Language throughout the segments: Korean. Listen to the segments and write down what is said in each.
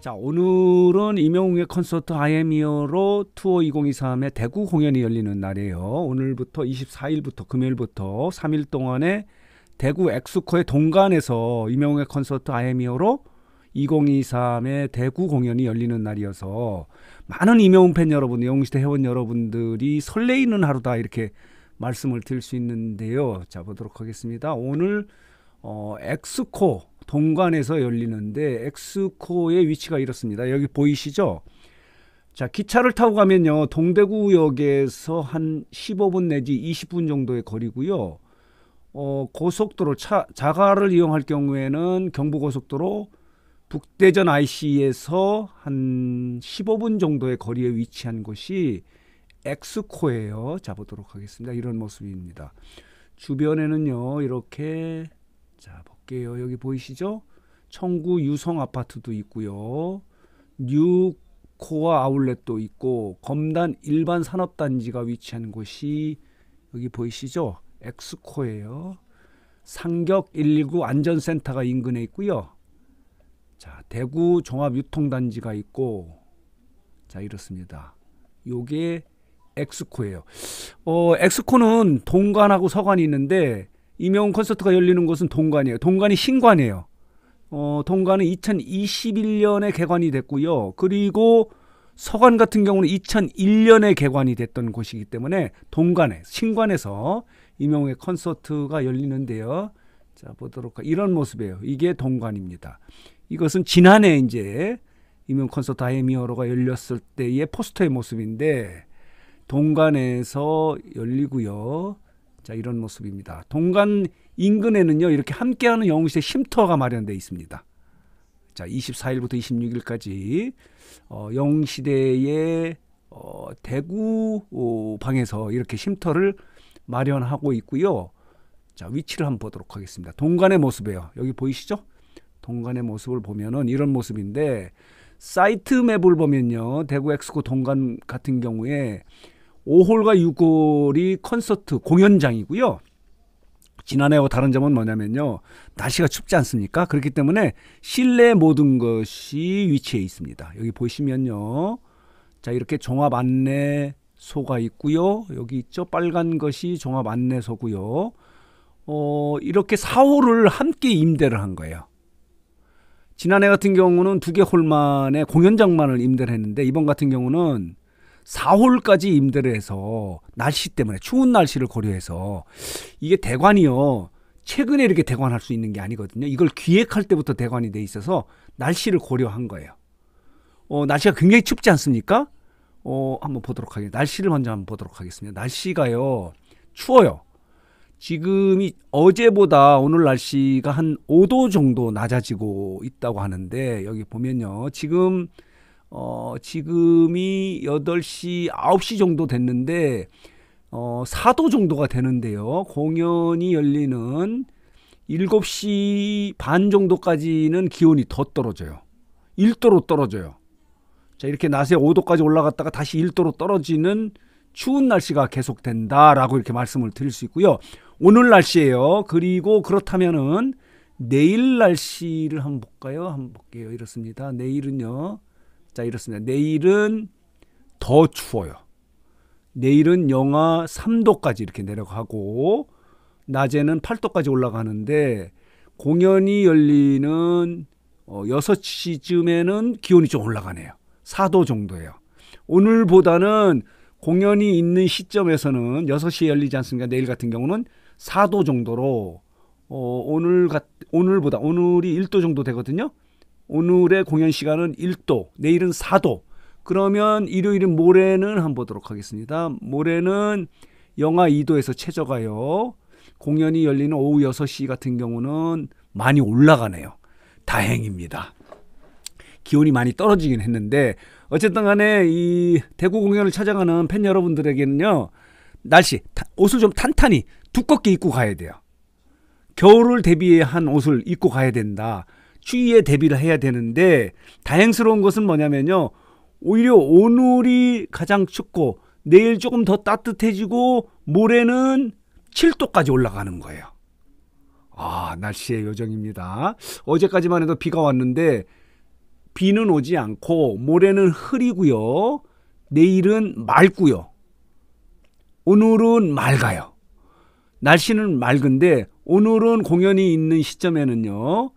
자, 오늘은 임영웅의 콘서트 아이엠히어로 투어 2023의 대구 공연이 열리는 날이에요. 오늘부터 24일부터 금요일부터 3일 동안에 대구 엑스코의 동관에서 임영웅의 콘서트 아이엠히어로 2023의 대구 공연이 열리는 날이어서 많은 임영웅 팬 여러분, 영웅시대 회원 여러분들이 설레이는 하루다 이렇게 말씀을 드릴 수 있는데요. 자, 보도록 하겠습니다. 오늘 엑스코 동관에서 열리는데 엑스코의 위치가 이렇습니다. 여기 보이시죠? 자, 기차를 타고 가면요, 동대구역에서 한 15분 내지 20분 정도의 거리고요. 고속도로 자가를 이용할 경우에는 경부고속도로 북대전 IC에서 한 15분 정도의 거리에 위치한 곳이 엑스코예요. 자, 보도록 하겠습니다. 이런 모습입니다. 주변에는요, 이렇게 자 볼게요. 여기 보이시죠? 청구 유성 아파트도 있고요. 뉴코아 아울렛도 있고 검단 일반 산업단지가 위치한 곳이 여기 보이시죠? 엑스코예요. 상격 119 안전센터가 인근에 있고요. 자, 대구 종합유통단지가 있고, 자, 이렇습니다. 요게 엑스코예요. 엑스코는 동관하고 서관이 있는데 임영웅 콘서트가 열리는 곳은 동관이에요. 동관이 신관이에요. 동관은 2021년에 개관이 됐고요. 그리고 서관 같은 경우는 2001년에 개관이 됐던 곳이기 때문에 동관에, 신관에서 임영웅의 콘서트가 열리는데요. 자, 보도록 이런 모습이에요. 이게 동관입니다. 이것은 지난해 이제 임영웅 콘서트 아이엠히어로가 열렸을 때의 포스터의 모습인데 동관에서 열리고요. 자, 이런 모습입니다. 동관 인근에는요, 이렇게 함께하는 영웅시대 쉼터가 마련되어 있습니다. 자, 24일부터 26일까지 영웅시대의 대구 방에서 이렇게 쉼터를 마련하고 있고요. 자, 위치를 한번 보도록 하겠습니다. 동관의 모습이에요. 여기 보이시죠? 동관의 모습을 보면은 이런 모습인데, 사이트 맵을 보면요, 대구 엑스코 동관 같은 경우에 5홀과 6홀이 콘서트 공연장이고요. 지난해와 다른 점은 뭐냐면요, 날씨가 춥지 않습니까? 그렇기 때문에 실내 모든 것이 위치해 있습니다. 여기 보시면요, 자, 이렇게 종합 안내소가 있고요. 여기 있죠, 빨간 것이 종합 안내소고요. 이렇게 4홀을 함께 임대를 한 거예요. 지난해 같은 경우는 2개 홀만에 공연장만을 임대를 했는데, 이번 같은 경우는 4홀까지 임대를 해서 날씨 때문에, 추운 날씨를 고려해서, 이게 대관이요, 최근에 이렇게 대관할 수 있는 게 아니거든요. 이걸 기획할 때부터 대관이 돼 있어서 날씨를 고려한 거예요. 날씨가 굉장히 춥지 않습니까? 한번 보도록 하겠습니다. 날씨를 먼저 한번 보도록 하겠습니다. 날씨가요, 추워요. 지금이 어제보다 오늘 날씨가 한 5도 정도 낮아지고 있다고 하는데, 여기 보면요, 지금이 8시, 9시 정도 됐는데 4도 정도가 되는데요. 공연이 열리는 7시 반 정도까지는 기온이 더 떨어져요. 1도로 떨어져요. 자, 이렇게 낮에 5도까지 올라갔다가 다시 1도로 떨어지는 추운 날씨가 계속된다라고 이렇게 말씀을 드릴 수 있고요. 오늘 날씨예요. 그리고 그렇다면은 내일 날씨를 한번 볼까요? 한번 볼게요. 이렇습니다. 내일은요, 자, 이렇습니다. 내일은 더 추워요. 내일은 영하 3도까지 이렇게 내려가고, 낮에는 8도까지 올라가는데, 공연이 열리는 6시쯤에는 기온이 좀 올라가네요. 4도 정도예요. 오늘보다는 공연이 있는 시점에서는 6시에 열리지 않습니까? 내일 같은 경우는 4도 정도로, 오늘보다, 오늘이 1도 정도 되거든요. 오늘의 공연 시간은 1도, 내일은 4도. 그러면 일요일인 모레는 한번 보도록 하겠습니다. 모레는 영하 2도에서 최저가요. 공연이 열리는 오후 6시 같은 경우는 많이 올라가네요. 다행입니다. 기온이 많이 떨어지긴 했는데, 어쨌든 간에 이 대구 공연을 찾아가는 팬 여러분들에게는요, 날씨, 옷을 좀 탄탄히 두껍게 입고 가야 돼요. 겨울을 대비한 옷을 입고 가야 된다. 추위에 대비를 해야 되는데, 다행스러운 것은 뭐냐면요, 오히려 오늘이 가장 춥고 내일 조금 더 따뜻해지고 모레는 7도까지 올라가는 거예요. 날씨의 요정입니다. 어제까지만 해도 비가 왔는데 비는 오지 않고 모레는 흐리고요. 내일은 맑고요. 오늘은 맑아요. 날씨는 맑은데 오늘은 공연이 있는 시점에는요.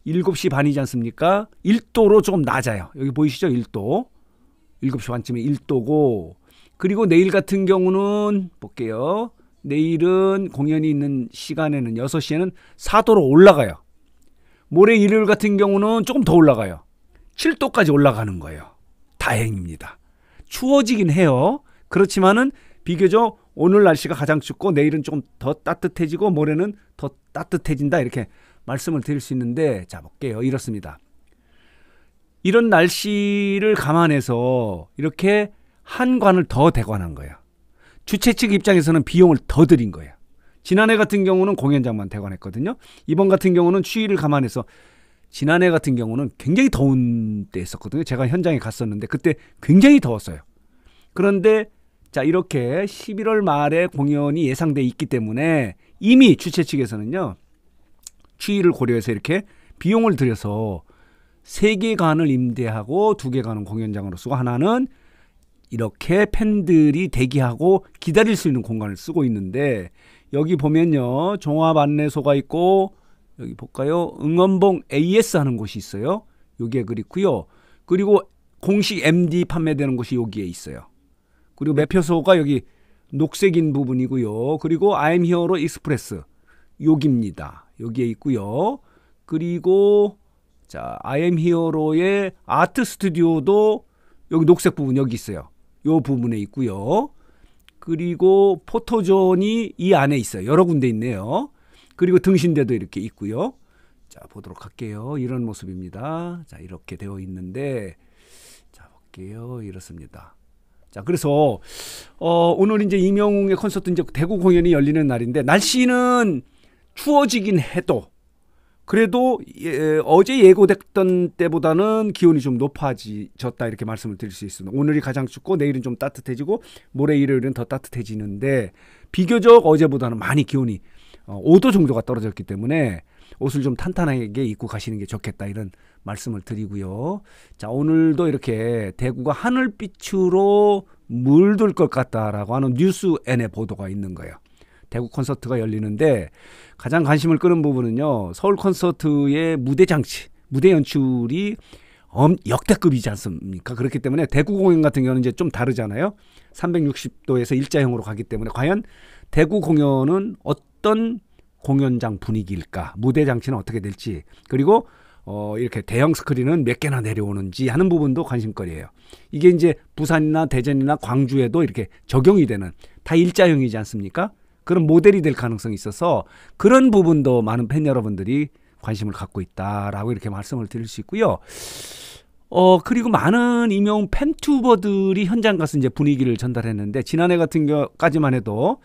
7시 반이지 않습니까? 1도로 조금 낮아요. 여기 보이시죠? 1도. 7시 반쯤에 1도고 그리고 내일 같은 경우는 볼게요. 내일은 공연이 있는 시간에는 6시에는 4도로 올라가요. 모레 일요일 같은 경우는 조금 더 올라가요. 7도까지 올라가는 거예요. 다행입니다. 추워지긴 해요. 그렇지만은 비교적 오늘 날씨가 가장 춥고 내일은 조금 더 따뜻해지고 모레는 더 따뜻해진다 이렇게 말씀을 드릴 수 있는데 자 볼게요. 이렇습니다. 이런 날씨를 감안해서 이렇게 한 관을 더 대관한 거예요. 주최 측 입장에서는 비용을 더 들인 거예요. 지난해 같은 경우는 공연장만 대관했거든요. 이번 같은 경우는 추위를 감안해서 지난해 같은 경우는 굉장히 더운 때 했었거든요. 제가 현장에 갔었는데 그때 굉장히 더웠어요. 그런데 자 이렇게 11월 말에 공연이 예상돼 있기 때문에 이미 주최 측에서는요. 추위를 고려해서 이렇게 비용을 들여서 3개관을 임대하고 2개관은 공연장으로 쓰고 하나는 이렇게 팬들이 대기하고 기다릴 수 있는 공간을 쓰고 있는데 여기 보면요. 종합 안내소가 있고 여기 볼까요? 응원봉 AS 하는 곳이 있어요. 여기에 그렇고요. 그리고 공식 MD 판매되는 곳이 여기에 있어요. 그리고 매표소가 여기 녹색인 부분이고요. 그리고 I'm Here로 익스프레스 여기입니다. 여기에 있고요. 그리고 자 I'm Here로의 아트 스튜디오도 여기 녹색 부분 여기 있어요. 요 부분에 있고요. 그리고 포토존이 이 안에 있어요. 여러 군데 있네요. 그리고 등신대도 이렇게 있고요. 자 보도록 할게요. 이런 모습입니다. 자 이렇게 되어 있는데 자 볼게요. 이렇습니다. 자 그래서 오늘 이제 이명웅의 콘서트 이제 대구 공연이 열리는 날인데 날씨는 추워지긴 해도 그래도 어제 예고됐던 때보다는 기온이 좀 높아졌다 이렇게 말씀을 드릴 수 있습니다. 오늘이 가장 춥고 내일은 좀 따뜻해지고 모레 일요일은 더 따뜻해지는데 비교적 어제보다는 많이 기온이 5도 정도가 떨어졌기 때문에 옷을 좀 탄탄하게 입고 가시는 게 좋겠다 이런 말씀을 드리고요. 자 오늘도 이렇게 대구가 하늘빛으로 물들 것 같다라고 하는 뉴스N의 보도가 있는 거예요. 대구 콘서트가 열리는데 가장 관심을 끄는 부분은요. 서울 콘서트의 무대 장치, 무대 연출이 역대급이지 않습니까? 그렇기 때문에 대구 공연 같은 경우는 이제 좀 다르잖아요. 360도에서 일자형으로 가기 때문에 과연 대구 공연은 어떤 공연장 분위기일까? 무대 장치는 어떻게 될지 그리고 이렇게 대형 스크린은 몇 개나 내려오는지 하는 부분도 관심거리예요. 이게 이제 부산이나 대전이나 광주에도 이렇게 적용이 되는 다 일자형이지 않습니까? 그런 모델이 될 가능성이 있어서 그런 부분도 많은 팬 여러분들이 관심을 갖고 있다라고 이렇게 말씀을 드릴 수 있고요. 그리고 많은 이명 팬투버들이 현장 가서 이제 분위기를 전달했는데 지난해 같은 경우까지만 해도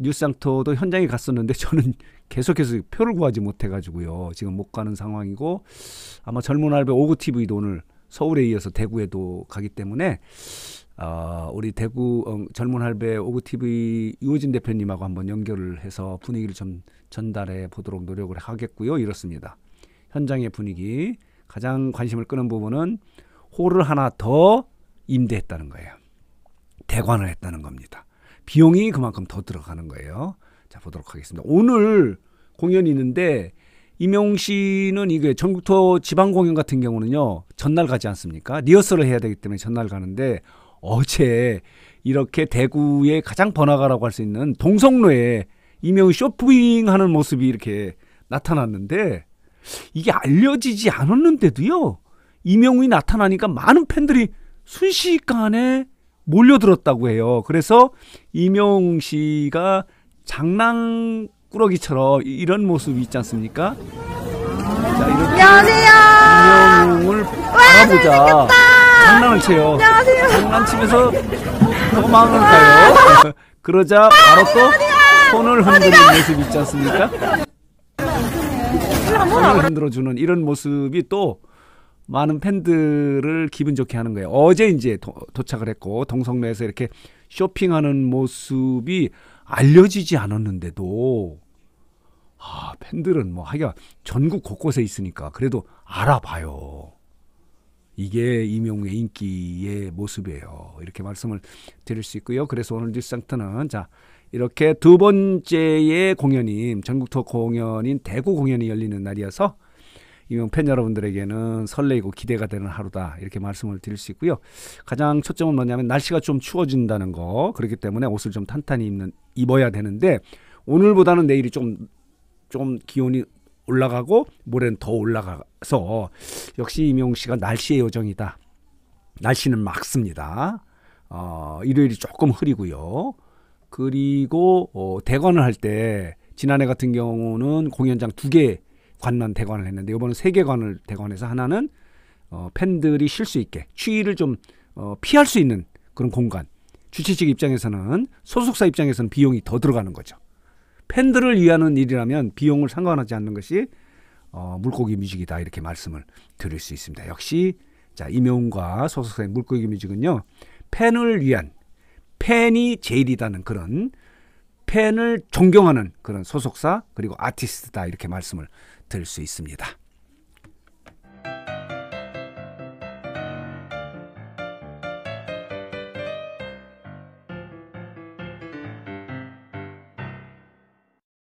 뉴스상토도 현장에 갔었는데 저는 계속해서 표를 구하지 못해가지고요. 지금 못 가는 상황이고 아마 젊은 할배 오구TV도 오늘 서울에 이어서 대구에도 가기 때문에 우리 대구 젊은 할배 오구TV 유호진 대표님하고 한번 연결을 해서 분위기를 좀 전달해 보도록 노력을 하겠고요. 이렇습니다. 현장의 분위기 가장 관심을 끄는 부분은 홀을 하나 더 임대했다는 거예요. 대관을 했다는 겁니다. 비용이 그만큼 더 들어가는 거예요. 자 보도록 하겠습니다. 오늘 공연이 있는데 이명웅 씨는 이게 전국 투어 지방 공연 같은 경우는요. 전날 가지 않습니까? 리허설을 해야 되기 때문에 전날 가는데 어제 이렇게 대구의 가장 번화가라고 할 수 있는 동성로에 이명웅 쇼핑하는 모습이 이렇게 나타났는데 이게 알려지지 않았는데도요. 이명웅이 나타나니까 많은 팬들이 순식간에 몰려들었다고 해요. 그래서 이명웅 씨가 장난꾸러기처럼 이런 모습이 있지 않습니까? 자, 이렇게 안녕하세요. 이명웅을 바라보자. 장난을 쳐요. 안녕하세요. 장난치면서 도망을가요. 그러자 바로 또 손을 흔드는 모습이 있지 않습니까? 손을 흔들어주는 이런 모습이 또 많은 팬들을 기분 좋게 하는 거예요. 어제 이제 도착을 했고 동성로에서 이렇게 쇼핑하는 모습이 알려지지 않았는데도 팬들은 뭐 하여간 전국 곳곳에 있으니까 그래도 알아봐요. 이게 이명웅의 인기의 모습이에요. 이렇게 말씀을 드릴 수 있고요. 그래서 오늘 뉴스상트는 자 이렇게 두 번째의 공연인 전국 투어 공연인 대구 공연이 열리는 날이어서 이명 팬 여러분들에게는 설레이고 기대가 되는 하루다 이렇게 말씀을 드릴 수 있고요. 가장 초점은 뭐냐면 날씨가 좀 추워진다는 거. 그렇기 때문에 옷을 좀 탄탄히 입어야 되는데 오늘보다는 내일이 좀 기온이 올라가고 모레는 더 올라가서 역시 이명웅 씨가 날씨의 요정이다. 날씨는 맑습니다. 일요일이 조금 흐리고요. 그리고 대관을 할 때 지난해 같은 경우는 공연장 2개 관만 대관을 했는데 이번은 3개 관을 대관해서 하나는 팬들이 쉴 수 있게 추위를 좀 피할 수 있는 그런 공간. 주최 측 입장에서는 소속사 입장에서는 비용이 더 들어가는 거죠. 팬들을 위하는 일이라면 비용을 상관하지 않는 것이 물고기 뮤직이다 이렇게 말씀을 드릴 수 있습니다. 역시 자 이명웅과 소속사의 물고기 뮤직은요. 팬을 위한 팬이 제일이라는 그런 팬을 존경하는 그런 소속사 그리고 아티스트다 이렇게 말씀을 드릴 수 있습니다.